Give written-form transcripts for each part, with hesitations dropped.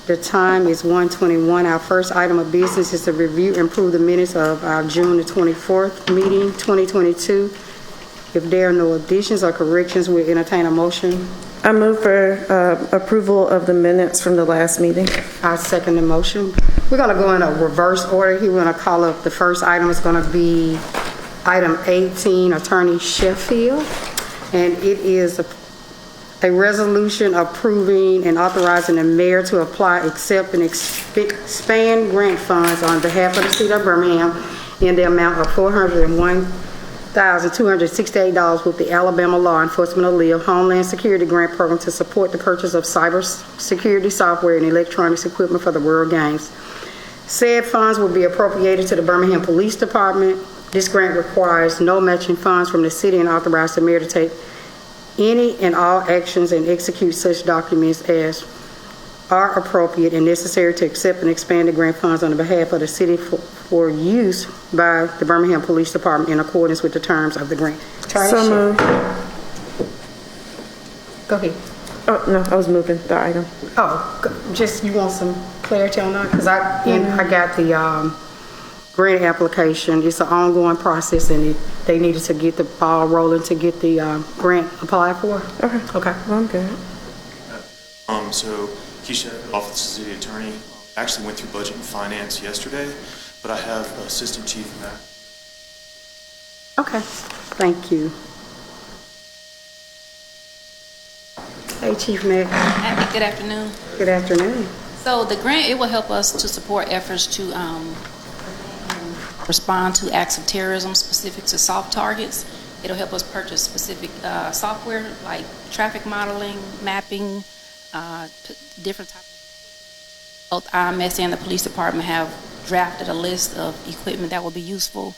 The time is 1:21. Our first item of business is to review and approve the minutes of our June the 24th meeting, 2022. If there are no additions or corrections, we'll entertain a motion. I move for approval of the minutes from the last meeting. I second the motion. We're going to go in a reverse order here. We're going to call up the first item. It's going to be item 18, Attorney Sheffield. And it is a resolution approving and authorizing the mayor to apply, accept, and expand grant funds on behalf of the city of Birmingham in the amount of $401,268 with the Alabama Law Enforcement ALEA Homeland Security Grant Program to support the purchase of cyber security software and electronics equipment for the World Games. Said funds will be appropriated to the Birmingham Police Department. This grant requires no matching funds from the city and authorizes the mayor to take any and all actions and execute such documents as are appropriate and necessary to accept and expand the grant funds on behalf of the city for use by the Birmingham Police Department in accordance with the terms of the grant. So moved. Go ahead. Oh, no, I was moving the item. Oh, just you want some clarity on that? Because I got the grant application. It's an ongoing process, and they needed to get the ball rolling to get the grant applied for. Okay. Okay. Well, I'm good. So Keisha, Office of the City Attorney, actually went through Budget and Finance yesterday, but I have Assistant Chief Matt. Okay. Thank you. Hey, Chief Matt. Good afternoon. Good afternoon. So the grant, it will help us to support efforts to respond to acts of terrorism specific to soft targets. It'll help us purchase specific software like traffic modeling, mapping, different types. Both IMS and the police department have drafted a list of equipment that will be useful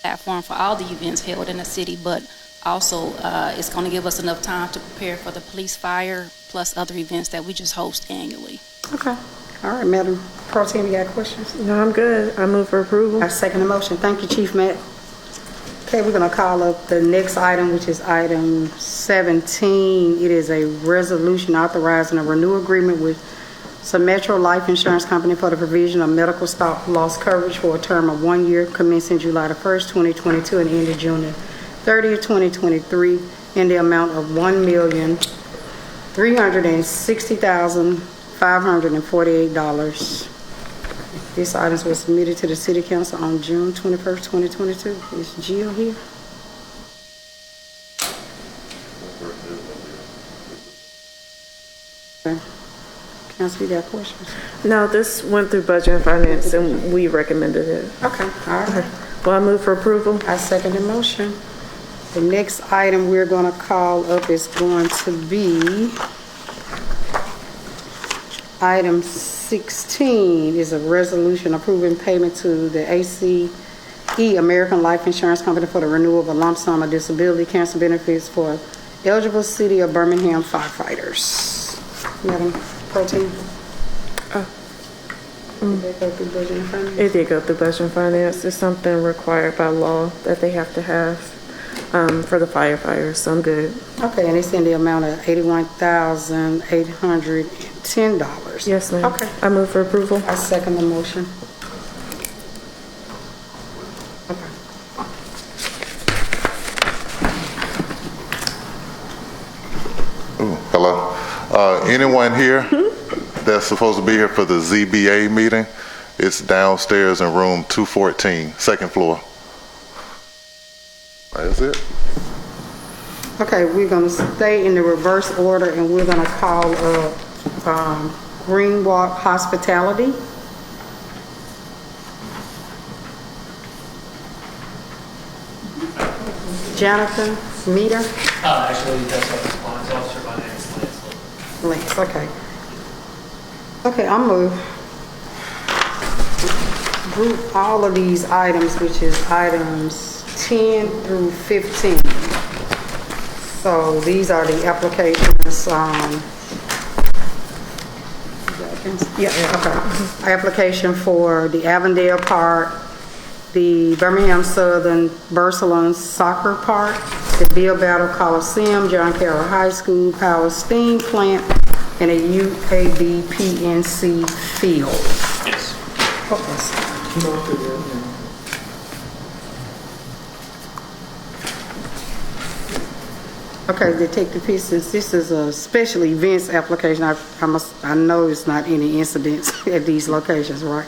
platform for all the events held in the city, but also it's going to give us enough time to prepare for the police fire plus other events that we just host annually. Okay. All right, Madam Pro Tem, you got questions? No, I'm good. I move for approval. I second the motion. Thank you, Chief Matt. Okay, we're going to call up the next item, which is item 17. It is a resolution authorizing a renewal agreement with Symetro Life Insurance Company for the provision of medical stop loss coverage for a term of 1 year commencing July the 1st, 2022 and ending June the 30th, 2023 in the amount of $1,360,548. This item was submitted to the City Council on June 21st, 2022. Is Jill here? Okay. Council, you got questions? No, this went through Budget and Finance, and we recommended it. Okay, all right. Okay. Well, I move for approval. I second the motion. The next item we're going to call up is going to be item 16 is a resolution approving payment to the ACE American Life Insurance Company for the renewal of a lump sum of disability cancer benefits for eligible City of Birmingham firefighters. Madam Pro Tem. Did they go through Budget and Finance? It did go through Budget and Finance. It's something required by law that they have to have for the firefighters, so I'm good. Okay, and it's in the amount of $81,810. Yes, ma'am. Okay. I move for approval. I second the motion. Okay. Ooh, hello. Anyone here that's supposed to be here for the ZBA meeting? It's downstairs in room 214, second floor. That's it. Okay, we're going to stay in the reverse order, and we're going to call up Greenwalk Hospitality. Jonathan Meter? Actually, that's what the compliance officer by name is Lance. Lance, okay. Okay, I'm going to group all of these items, which is items 10 through 15. So these are the applications. Okay. Application for the Avondale Park, the Birmingham Southern Barcelona Soccer Park, the Bill Battle Coliseum, John Carroll High School, Power Steam Plant, in a UAB PNC field. Yes. Okay, Detective P, since this is a special events application, I know it's not any incidents at these locations, right?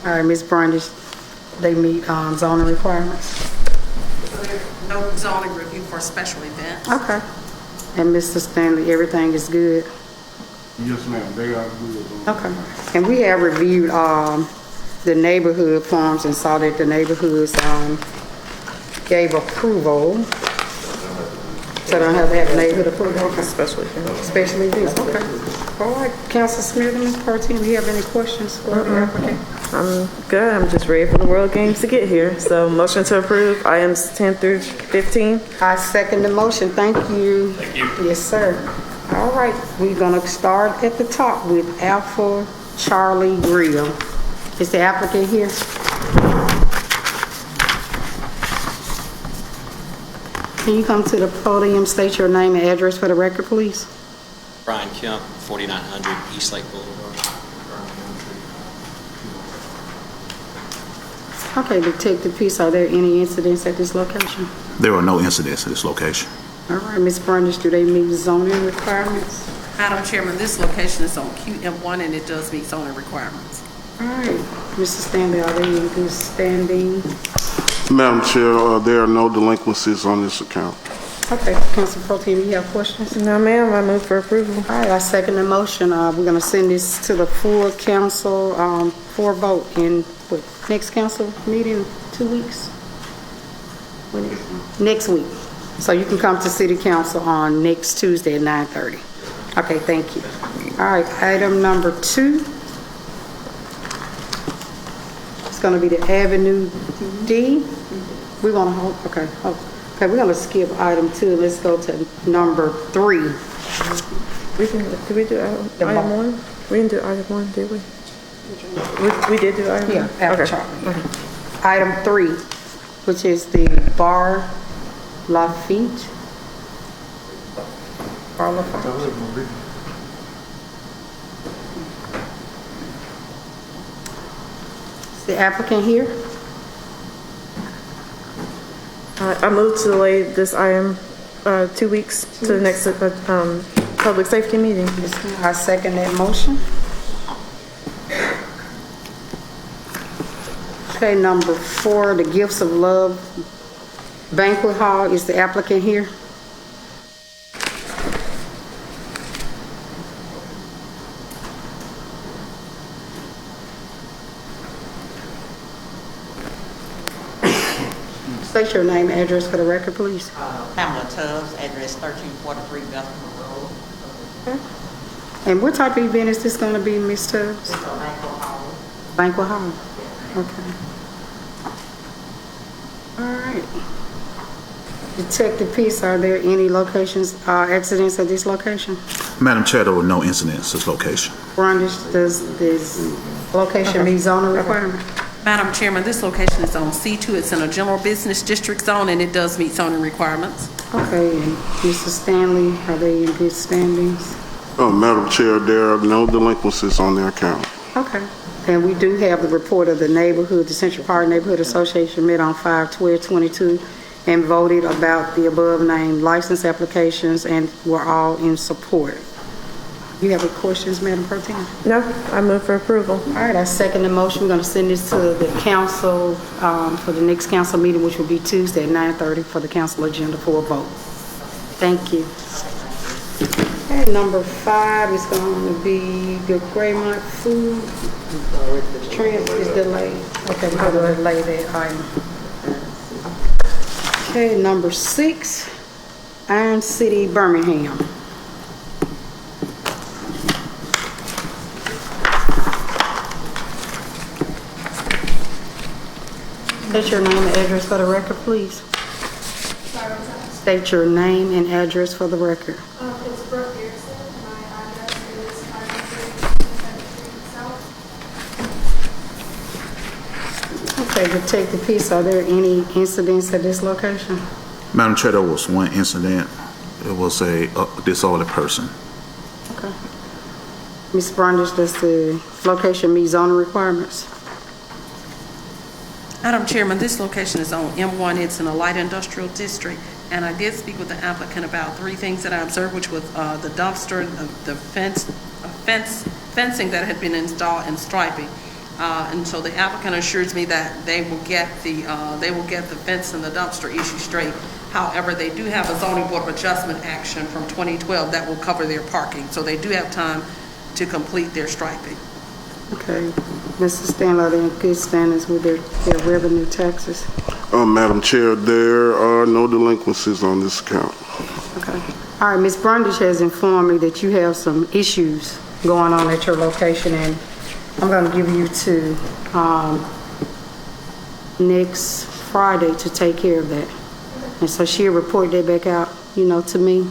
All right, Ms. Brandish, they meet zoning requirements? No zoning review for special events. Okay. And Mr. Stanley, everything is good? Yes, ma'am, they are good. Okay. And we have reviewed the neighborhood forms and saw that the neighborhoods gave approval. So don't have to have neighborhood approval? Okay. Especially for Especially this, okay. All right, Council Smith and Ms. Partin, do you have any questions for the applicant? I'm good. I'm just ready for the World Games to get here. So motion to approve items 10 through 15. I second the motion, thank you. Thank you. Yes, sir. All right, we're gonna start at the top with Alpha Charlie Grill. Is the applicant here? Can you come to the podium, state your name and address for the record, please? Brian Kemp, 4900 Eastlake Boulevard. Okay, Detective Peace, are there any incidents at this location? There are no incidents at this location. All right, Ms. Brandish, do they meet zoning requirements? Madam Chairman, this location is on QM1 and it does meet zoning requirements. All right, Mr. Stanley, are they in good standing? Madam Chair, there are no delinquencies on this account. Okay, Council Pro Tem, you have questions? No, ma'am. I move for approval. All right, I second the motion. We're going to send this to the full council for a vote in, next council meeting, 2 weeks? When is it? Next week. So you can come to City Council on next Tuesday at 9:30. Okay, thank you. All right, item number 2. It's going to be the Avenue D. We want to hold, okay, okay, we're going to skip item 2. Let's go to number 3. Did we do item 1? We didn't do item 1, did we? We did do item 1? Yeah, after Okay. Charlie. Item 3, which is the Bar Lafitte. Bar Lafitte. Is the applicant here? I move to delay this item 2 weeks to the next public safety meeting. I second that motion. Okay, number 4, the Gifts of Love Banquet Hall. Is the applicant here? State your name and address for the record, please. Pamela Tubbs, address 1343 Bethel Road. And what type of event is this going to be, Ms. Tubbs? It's a banquet hall. Banquet hall? Okay. All right. Detective Peace, are there any locations, accidents at this location? Madam Chair, there were no incidents at this location. Brandish, does this location meet zoning requirement? Madam Chairman, this location is on C2. It's in a general business district zone and it does meet zoning requirements. Okay, and Mr. Stanley, are they in good standings? Madam Chair, there are no delinquencies on their account. Okay. And we do have the report of the neighborhood, the Central Park Neighborhood Association met on 5/12/22 and voted about the above named license applications and were all in support. You have any questions, Madam Pro Tem? No, I move for approval. All right, I second the motion. We're going to send this to the council for the next council meeting, which will be Tuesday at 9:30 for the council agenda for a vote. Thank you. Okay, number 5 is going to be the Graymont Food. Trans is delayed. Okay, we're going to delay that item. Okay, number 6, Iron City, Birmingham. State your name and address for the record, please. State your name and address for the record. It's Brooke Pearson, and my address is 513 South. Okay, Detective Peace, are there any incidents at this location? Madam Chair, there was one incident. It was a disorderly person. Okay. Ms. Brundage, does the location meet zoning requirements? Madam Chairman, this location is on M1. It's in a light industrial district, and I did speak with the applicant about 3 things that I observed, which was the dumpster, the fencing that had been installed, and striping. And so the applicant assures me that they will get the fence and the dumpster issue straight. However, they do have a zoning board of adjustment action from 2012 that will cover their parking, so they do have time to complete their striping. Okay. Mr. Stanley, are they in good standings with their revenue taxes? Madam Chair, there are no delinquencies on this account. Okay. All right, Ms. Brundage has informed me that you have some issues going on at your location, and I'm going to give you to next Friday to take care of that. And so she'll report that back out, to me.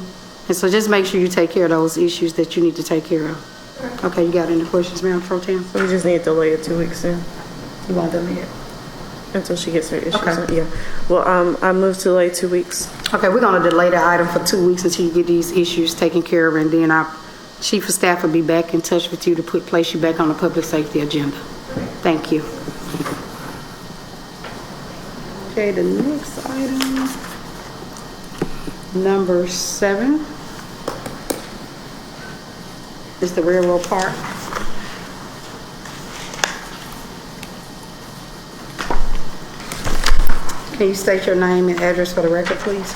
And so just make sure you take care of those issues that you need to take care of. Okay, you got any questions, Madam Pro Tem? So we just need to delay it 2 weeks then, You want to delay it? until she gets her issues. Okay. Yeah. Well, I moved to delay 2 weeks. Okay, we're going to delay the item for 2 weeks until you get these issues taken care of, and then our Chief of Staff will be back in touch with you to place you back on the public safety agenda. Thank you. Okay, the next item, number 7, is the Railroad Park. Can you state your name and address for the record, please?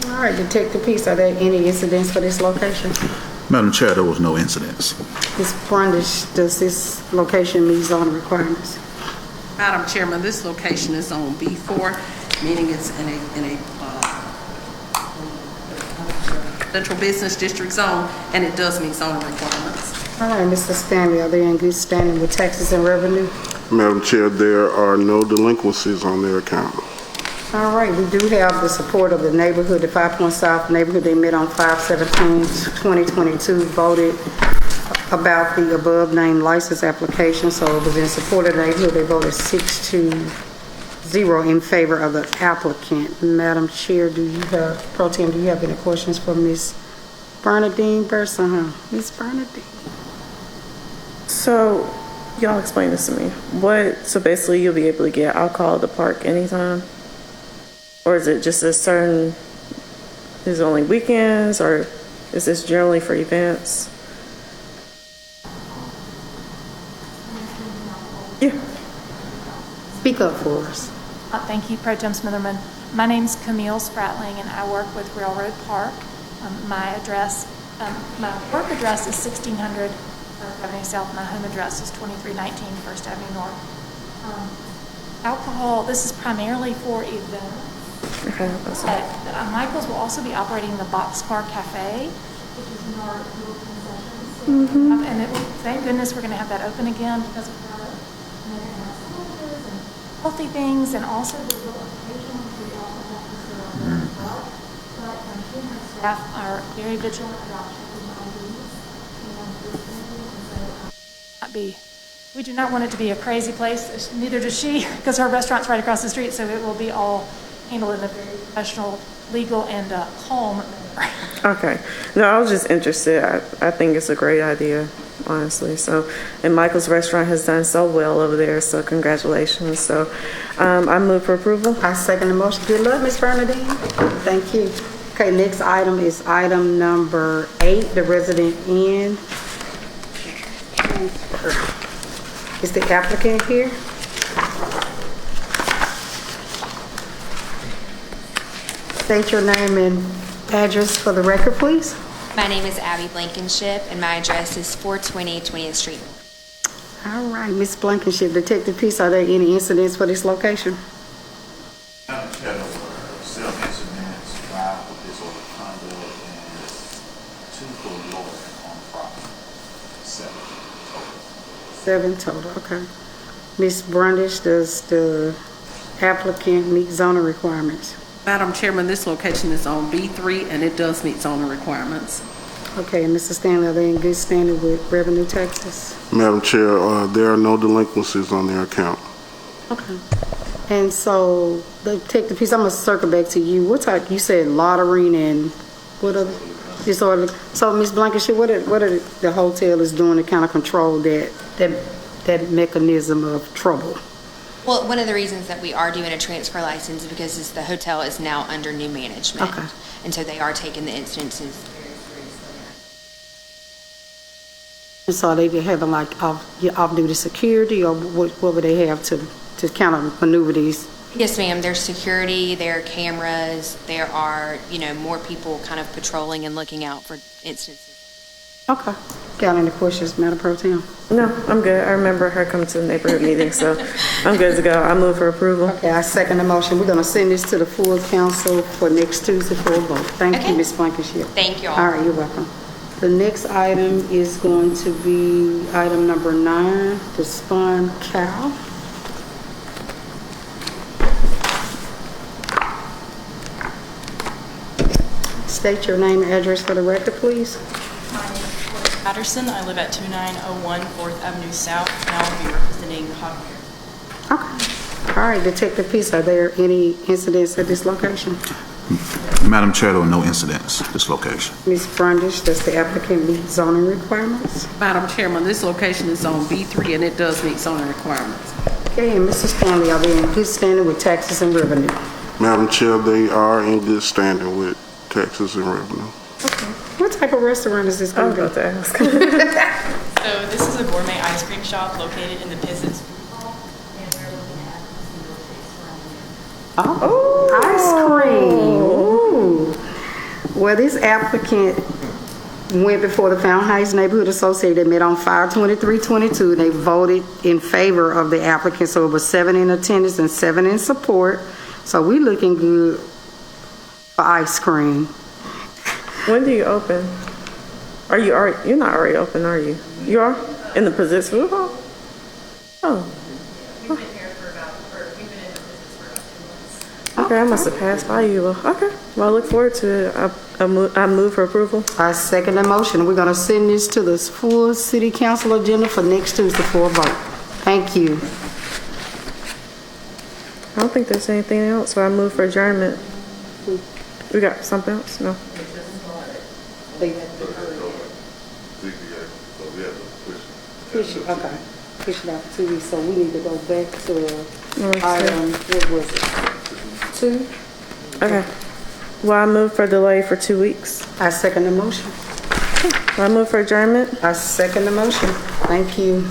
All right, Detective Peace, are there any incidents for this location? Madam Chair, there was no incidents. Ms. Brundage, does this location meet zoning requirements? Madam Chairman, this location is on B4, meaning it's in a central business district zone, and it does meet zoning requirements. All right, Mr. Stanley, are they in good standing with taxes and revenue? Madam Chair, there are no delinquencies on their account. All right, we do have the support of the neighborhood, the 5 Point South neighborhood. They met on 5/17/2022, voted about the above named license application, so it was in support of the neighborhood. They voted 6-0 in favor of the applicant. Madam Chair, Pro Tem, do you have any questions for Ms. Bernadine Burson? Ms. Bernadine. So, y'all explain this to me. So basically you'll be able to get alcohol at the park anytime? Or is it just is it only weekends, or is this generally for events? Yeah. Speak up for us. Thank you, Pro Tem Smitherman. My name's Camille Spratling, and I work with Railroad Park. My work address is 1600 First Avenue South. My home address is 2319 First Avenue North. Alcohol, this is primarily for events. Okay. But Michael's will also be operating the Boxcar Cafe, which is in our little concession. And thank goodness we're going to have that open again because of that. And they're going to have sandwiches and healthy things, and also the little occasional we also have to sit on there as well. But staff are very vigilant about checking IDs and we do not want it to be a crazy place. Neither does she, because her restaurant's right across the street, so it will be all handled in a very professional, legal, and calm manner. Okay. No, I was just interested. I think it's a great idea, honestly. So, and Michael's restaurant has done so well over there, so congratulations. So, I move for approval. I second the motion. Good luck, Ms. Bernadine. Thank you. Okay, next item is item number 8, the Resident Inn. Is the applicant here? State your name and address for the record, please. My name is Abby Blankenship, and my address is 420 20th Street. All right, Ms. Blankenship, Detective Peace, are there any incidents for this location? Madam Chair, there were 7 incidents, 5 with disorder of conduct, and 2 for loitering on property. 7 total. 7 total, okay. Ms. Brundage, does the applicant meet zoning requirements? Madam Chairman, this location is on B3, and it does meet zoning requirements. Okay, and Mr. Stanley, are they in good standing with revenue taxes? Madam Chair, there are no delinquencies on their account. Okay. And so, take the piece, I'm gonna circle back to you. What type, you said lottery and what other disorder? So, Ms. Blankenship, what are the hotel is doing to kind of control that mechanism of trouble? Well, one of the reasons that we are doing a transfer license is because the hotel is now under new management. Okay. And so they are taking the incidences. And so they be having like off-duty security, or what would they have to kind of maneuver these? Yes, ma'am. There's security, there are cameras, there are, more people kind of patrolling and looking out for instances. Okay. Got any questions, Madam Pro Tem? No, I'm good. I remember her coming to the neighborhood meeting, so I'm good to go. I move for approval. Okay, I second the motion. We're going to send this to the full council for next Tuesday for a vote. Thank you, Ms. Blankenship. Thank you all. All right, you're welcome. The next item is going to be item number 9, the Spun Cow. State your name and address for the record, please. My name is Florence Patterson. I live at 2901 4th Avenue South, and I will be representing Javier. Okay. All right, Detective Peace, are there any incidents at this location? Madam Chair, there were no incidents at this location. Ms. Brundish, does the applicant meet zoning requirements? Madam Chairman, this location is on B3 and it does meet zoning requirements. Okay, and Mr. Stanley, are they in good standing with taxes and revenue? Madam Chair, they are in good standing with taxes and revenue. Okay. What type of restaurant is this going to be? I was about to ask. So this is a gourmet ice cream shop located in the Pizzitt's Food Hall, and we're looking at single shakes surrounding it. Ice cream. Ooh. Well, this applicant went before the Fountain Heights Neighborhood Association. They met on 5/23/22. They voted in favor of the applicant, so it was 7 in attendance and 7 in support. So we looking good for ice cream. When do you open? You're not already open, are you? You are? In the Pizzitt's Food Hall? Oh. We've been here for we've been in the business for about 2 months. Okay, I must have passed by you. Okay. Well, I look forward to it. I move for approval. I second the motion. We're going to send this to the full city council agenda for next Tuesday for a vote. Thank you. I don't think there's anything else, so I move for adjournment. We got something else? No. Push it, okay. Push it out 2 weeks, so we need to go back to item, what was it? 2? Okay. Well, I move for delay for 2 weeks. I second the motion. I move for adjournment. I second the motion. Thank you.